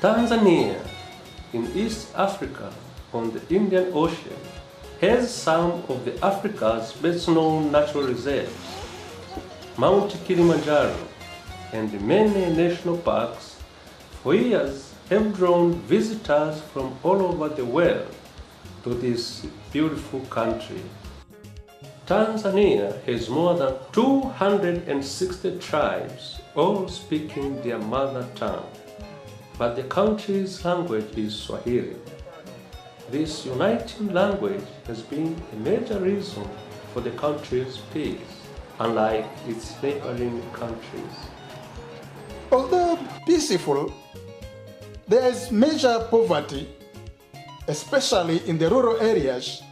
Tanzania, in East Africa on the Indian Ocean, has some of Africa's best-known natural reserves. Mount Kilimanjaro and many national parks for years have drawn visitors from all over the world to this beautiful country. Tanzania has more than 260 tribes, all speaking their mother tongue, but the country's language is Swahili. This uniting language has been a major reason for the country's peace, unlike its neighboring countries. Although peaceful, there is major poverty, especially in the rural areas,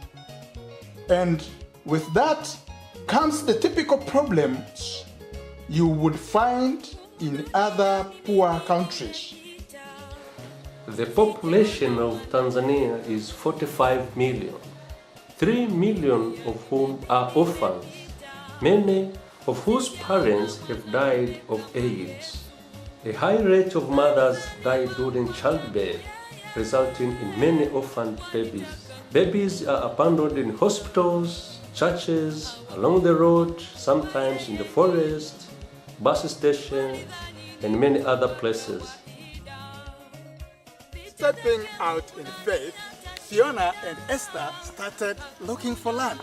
and with that comes the typical problems you would find in other poor countries. The population of Tanzania is 45 million, 3 million of whom are orphans, many of whose parents have died of AIDS. A high rate of mothers die during childbirth, resulting in many orphaned babies. Babies are abandoned in hospitals, churches, along the road, sometimes in the forest, bus stations, and many other places. Stepping out in faith, Fiona and Esther started looking for land.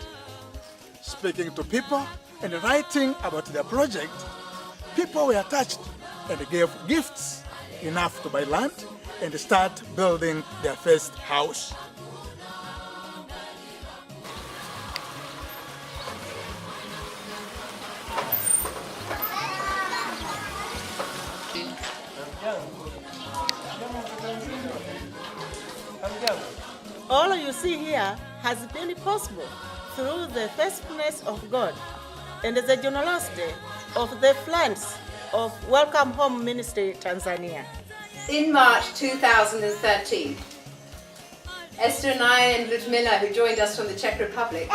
Speaking to people and writing about their project, people were touched and gave gifts enough to buy land and start building their first house. All you see here has been possible through the faithfulness of God and the generosity of the friends of Welcome Home Ministry Tanzania. In March 2013, Esther and I and Ludmila, who joined us from the Czech Republic,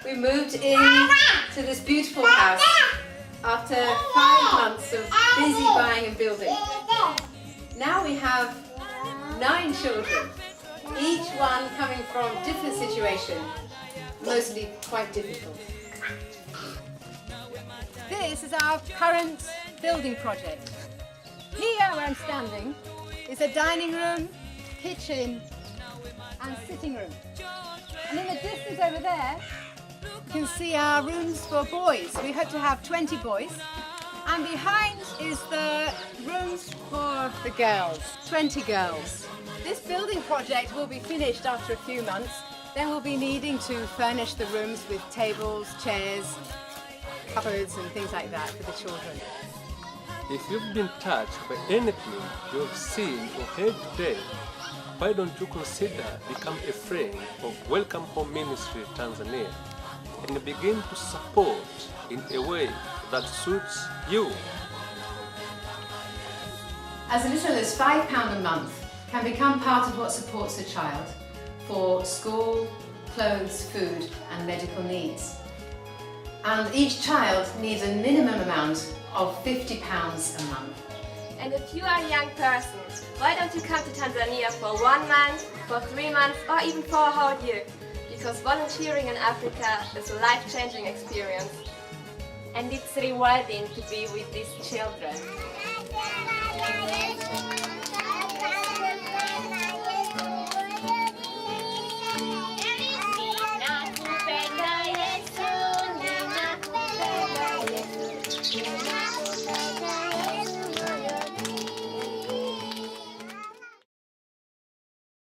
we moved in to this beautiful house after 5 months of busy buying and building. Now we have 9 children, each one coming from different situations, mostly quite difficult. This is our current building project. Here where I'm standing is a dining room, kitchen and sitting room. And in the distance over there you can see our rooms for boys. We hope to have 20 boys. And behind is the rooms for the girls, 20 girls. This building project will be finished after a few months. Then we'll be needing to furnish the rooms with tables, chairs, cupboards and things like that for the children. If you've been touched by anything you've seen or heard today, why don't you consider becoming a friend of Welcome Home Ministry Tanzania and begin to support in a way that suits you. As little as £5 a month can become part of what supports a child for school, clothes, food and medical needs. And each child needs a minimum amount of £50 a month. And if you are a young person, why don't you come to Tanzania for 1 month, for 3 months or even for a whole year? Because volunteering in Africa is a life-changing experience. And it's rewarding to be with these children.